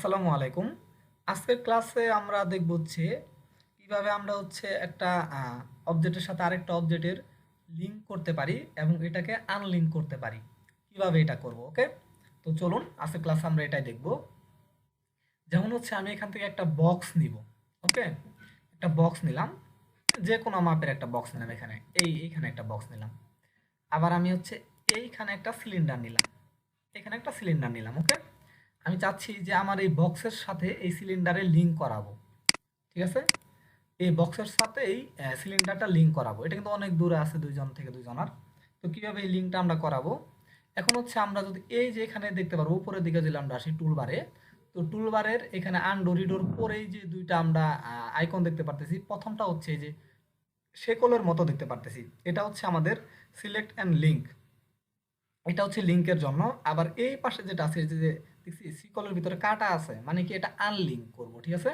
আসসালামু আলাইকুম। আজকের ক্লাসে আমরা দেখব কিভাবে আমরা একটা অবজেক্টের সাথে আরেকটা অবজেক্টের লিঙ্ক করতে পারি এবং এটাকে আনলিঙ্ক করতে পারি। কিভাবে এটা করব, ওকে? তো চলুন আজকের ক্লাসে আমরা এটাই দেখব। যেমন আমি এখান থেকে একটা বক্স নিব, ওকে? একটা বক্স নিলাম, যে কোনো মাপের একটা বক্স নিলাম, এইখানে একটা বক্স নিলাম। আবার আমি এইখানে একটা সিলিন্ডার নিলাম, এখানে একটা সিলিন্ডার নিলাম, ওকে? আমি চাচ্ছি যে আমার এই বক্সের সাথে এই সিলিন্ডারে লিঙ্ক করাবো, ঠিক আছে? এই বক্সের সাথে এই সিলিন্ডারটা লিঙ্ক করাবো। এটা কিন্তু অনেক দূরে আছে দুইজন থেকে দুইজনার। তো কিভাবে এই লিঙ্কটা আমরা করাবো? এখন আমরা যদি এই যে এখানে দেখতে পারবো উপরের দিকে যদি আমরা আসি টুলবারে, তো টুলবারের এখানে আনডো রিডোর পরেই যে দুইটা আমরা আইকন দেখতে পারতেছি। প্রথমটা এই যে শেকলের মতো দেখতে পারতেছি, এটা আমাদের সিলেক্ট অ্যান্ড লিঙ্ক। এটা লিংকের জন্য। আবার এই পাশে যেটা আছে এই যে দেখছি শিকলের ভিতরে কাটা আছে, মানে কি এটা আনলিঙ্ক করব, ঠিক আছে?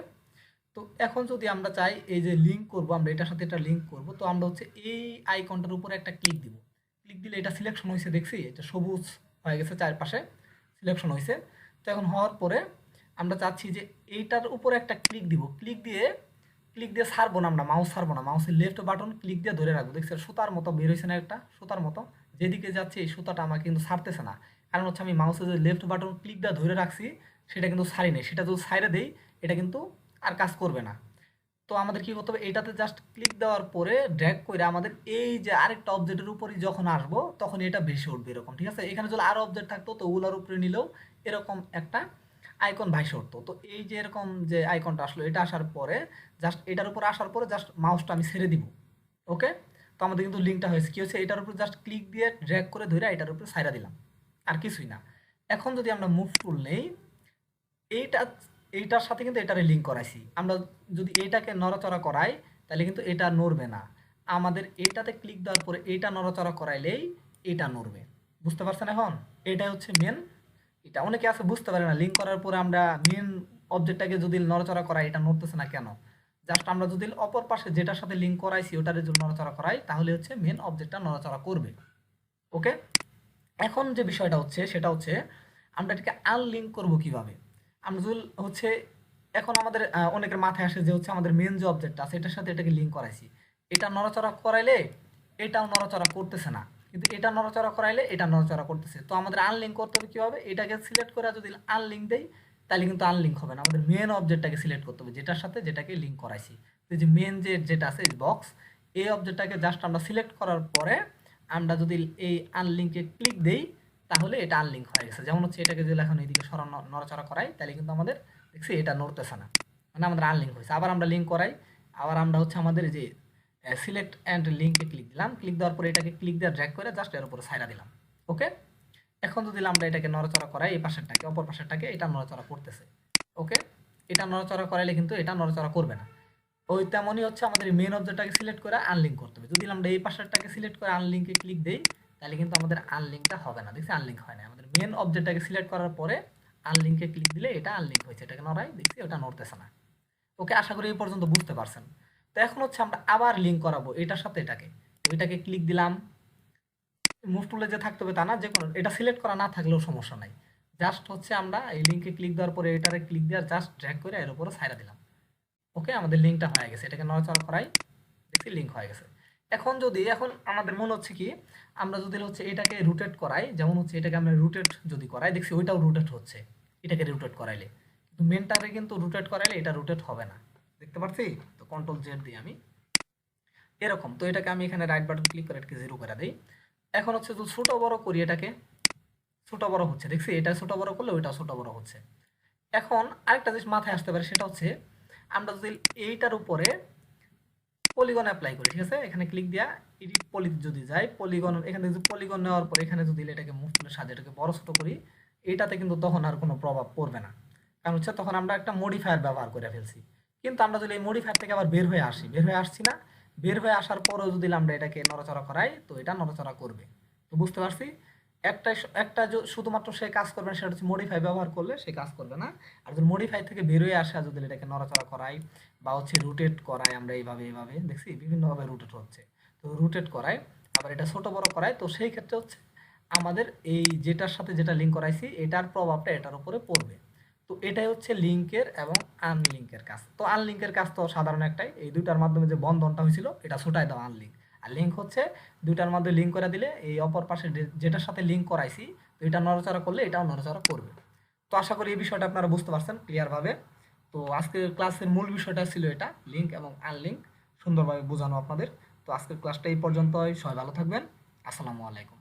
তো এখন যদি আমরা চাই এই যে লিঙ্ক করব, আমরা এটার সাথে এটা লিঙ্ক করব, তো আমরা এই আইকনটার উপরে একটা ক্লিক দিব। ক্লিক দিলে এটা সিলেকশন হয়েছে, দেখছি এটা সবুজ হয়ে গেছে, চারপাশে সিলেকশন হয়েছে। তো এখন হওয়ার পরে আমরা চাচ্ছি যে এইটার উপরে একটা ক্লিক দিয়ে ছাড়বো না, আমরা মাউস ছাড়বো না, মাউসের লেফট বাটন ক্লিক দিয়ে ধরে রাখবো। দেখছি সুতার মতো বের হয়েছে না, একটা সুতার মতো যেদিকে যাচ্ছে এই সুতাটা আমাকে কিন্তু ছাড়তেছে না, কারণ আমি মাউসের যে লেফট বাটন ক্লিক দিয়ে ধরে রাখছি সেটা কিন্তু ছাড়ি নেই। সেটা যদি ছাইড়ে দেই এটা কিন্তু আর কাজ করবে না। তো আমাদের কি করতে হবে, এটাতে জাস্ট ক্লিক দেওয়ার পরে ড্র্যাগ করে আমাদের এই যে আরেকটা অবজেক্টের উপরই যখন আসবো তখন এটা ভেসে উঠবে এরকম, ঠিক আছে? এখানে যদি আরো অবজেক্ট থাকতো তো ওগুলোর উপরে নিলেও এরকম একটা আইকন ভাইসে উঠতো। তো এই যে এরকম যে আইকনটা আসলো, এটা আসার পরে জাস্ট এটার উপর আসার পরে জাস্ট মাউসটা আমি ছেড়ে দিব, ওকে? তো আমাদের কিন্তু লিঙ্কটা হয়েছে। কি হচ্ছে, এটার উপর জাস্ট ক্লিক দিয়ে ড্র্যাগ করে ধরে এটার উপরে ছাইড়া দিলাম, আর কিছুই না। এখন যদি আমরা মুভ টুল নেই, এইটা এইটার সাথে কিন্তু এটারে লিঙ্ক করাইছি। আমরা যদি এটাকে নড়াচড়া করাই তাহলে কিন্তু এটা নড়বে না। আমাদের এটাতে ক্লিক দেওয়ার পরে এটা নড়াচড়া করাইলেই এটা নড়বে। বুঝতে পারছেন? এখন এটাই মেন। এটা অনেকে আছে বুঝতে পারে না, লিঙ্ক করার পরে আমরা মেন অবজেক্টটাকে যদি নড়াচড়া করাই এটা নড়তেছে না কেন। জাস্ট আমরা যদি অপর পাশে যেটার সাথে লিঙ্ক করাইছি ওটার যদি নড়াচড়া করাই তাহলে মেন অবজেক্টটা নড়াচড়া করবে, ওকে? এখন যে বিষয়টা সেটা আমরা এটাকে আনলিঙ্ক করব কিভাবে। আমরা যদি এখন আমাদের অনেকের মাথায় আসে যে আমাদের মেন যে অবজেক্টটা আছে এটার সাথে এটাকে লিঙ্ক করাইছি, এটা নড়াচড়া করাইলে এটাও নড়াচড়া করতেছে না, কিন্তু এটা নড়াচড়া করাইলে এটা নড়াচড়া করতেছে। তো আমাদের আনলিঙ্ক করতে হবে কিভাবে, এটাকে সিলেক্ট করে যদি আনলিঙ্ক দেই তাহলে কিন্তু আনলিঙ্ক হবে না। আমাদের মেন অবজেক্টটাকে সিলেক্ট করতে হবে যেটার সাথে যেটাকে লিঙ্ক করাইছি। তো যে মেন যেটা আছে বক্স, এই অবজেক্টটাকে জাস্ট আমরা সিলেক্ট করার পরে আমরা যদি এই আনলিঙ্কে ক্লিক দেই তাহলে এটা আনলিঙ্ক হয়ে গেছে। যেমন এটাকে যদি এখন এইদিকে সরানো নড়াচড়া করাই তাহলে কিন্তু আমাদের দেখছি এটা নড়তেছে না, মানে আমাদের আনলিঙ্ক হয়েছে। আবার আমরা লিঙ্ক করাই, আবার আমরা আমাদের যে সিলেক্ট অ্যান্ড লিঙ্কে ক্লিক দিলাম, ক্লিক দেওয়ার পরে এটাকে ক্লিক দিয়ে ড্র্যাগ করে জাস্ট এর উপরে ছাইড়া দিলাম, ওকে? এখন যদি আমরা এটাকে নড়াচড়া করাই, এই পাশেরটাকে অপর পাশেরটাকে, এটা নড়াচড়া করতেছে, ওকে? এটা নড়াচড়া করাইলে কিন্তু এটা নড়াচড়া করবে না। ওই তেমনই আমাদের মেন অবজেক্টটাকে সিলেক্ট করে আনলিঙ্ক করতে হবে। যদি আমরা এই পাশেরটাকে সিলেক্ট করে আনলিঙ্কে ক্লিক দেই তাহলে কিন্তু আমাদের আনলিঙ্কটা হবে না। দেখছি আনলিঙ্ক হয় না। আমাদের মেন অবজেক্টটাকে সিলেক্ট করার পরে আনলিঙ্কে ক্লিক দিলে এটা আনলিঙ্ক হয়েছে, এটাকে নড়াই, দেখছি ওটা নড়তেছে না, ওকে? আশা করি এই পর্যন্ত বুঝতে পারছেন। তো এখন আমরা আবার লিঙ্ক করাবো এটার সাথে এটাকে। তো এটাকে ক্লিক দিলাম, মুভ টুলে যে থাকতে হবে তা না, যে কোনো এটা সিলেক্ট করা না থাকলেও সমস্যা নাই। জাস্ট আমরা এই লিঙ্কে ক্লিক দেওয়ার পরে এটারে ক্লিক দেওয়ার জাস্ট ড্র্যাগ করে এর উপরে ছাইড়া দিলাম, ওকে? আমাদের লিঙ্কটা হয়ে গেছে। এটাকে নড়াচড়া করাই, দেখছি লিঙ্ক হয়ে গেছে। এখন আমাদের মনে কি আমরা যদি এটাকে রোটেট করাই, যেমন এটাকে আমরা রোটেট যদি করাই, দেখছি ওইটাও রোটেট হচ্ছে এটাকে রোটেট করাইলে, কিন্তু মেনটাকে কিন্তু রোটেট করাইলে এটা রোটেট হবে না। দেখতে পাচ্ছি? তো কন্ট্রোল জেড দিই আমি এরকম। তো এটাকে আমি এখানে রাইট বাটন ক্লিক করে এটাকে 0 করে দিই। এখন যদি ছোট বড় করি, এটাকে ছোট বড় হচ্ছে, দেখছি এটা ছোট বড় করলে ওইটা ছোট বড় হচ্ছে। এখন আরেকটা জিনিস মাথায় আসতে পারে, সেটা আমরা যদি এইটার উপরে পলিগন অ্যাপ্লাই করি, ঠিক আছে? এখানে ক্লিক দিয়া এডিট পলি যদি যাই, পলিগন এখানে যদি পলিগন নেওয়ার পরে এখানে যদি এটাকে মুভ করে সাজিয়ে এটাকে বড় ছোট করি, এটাতে কিন্তু তখন আর কোনো প্রভাব পড়বে না, কারণ তখন আমরা একটা মডিফায়ার ব্যবহার করে ফেলছি। কিন্তু আমরা যদি এই মডিফায়ার থেকে আবার বের হয়ে আসছি না, বের হয়ে আসার পরেও যদি আমরা এটাকে নড়াচড়া করাই তো এটা নড়াচড়া করবে। তো বুঝতে পারছি? একটা একটা শুধুমাত্র সে কাজ করবে না, সেটা মডিফাই ব্যবহার করলে সে কাজ করবে না। আর যদি মডিফাই থেকে বের হয়ে আসা যদি এটাকে নড়াচড়া করাই বা রোটেট করাই, আমরা এইভাবে এইভাবে দেখছি বিভিন্নভাবে রোটেট হচ্ছে। তো রোটেট করাই, আবার এটা ছোট বড় করাই, তো সেই ক্ষেত্রে আমাদের এই যেটার সাথে যেটা লিঙ্ক করাইছি এটার প্রভাবটা এটার উপরে পড়বে। তো তো এটাই হচ্ছে লিঙ্কের এবং আনলিঙ্কের কাজ। তো আনলিঙ্কের কাজ তো সাধারণ একটাই, এই দুইটার মাধ্যমে যে বন্ধনটা হয়েছিল এটা ছোটাই দাও আনলিঙ্ক। আর লিঙ্ক হচ্ছে দুইটার মধ্যে লিঙ্ক করে দিলে এই অপর পাশে যেটার সাথে লিঙ্ক করাইছি তো এটা নড়াচড়া করলে এটাও নড়াচড়া করবে। তো আশা করি এই বিষয়টা আপনারা বুঝতে পারছেন ক্লিয়ারভাবে। তো আজকের ক্লাসের মূল বিষয়টা ছিল এটা, লিঙ্ক এবং আনলিঙ্ক সুন্দরভাবে বোঝানো আপনাদের। তো আজকের ক্লাসটা এই পর্যন্তই, সবাই ভালো থাকবেন। আসসালামু আলাইকুম।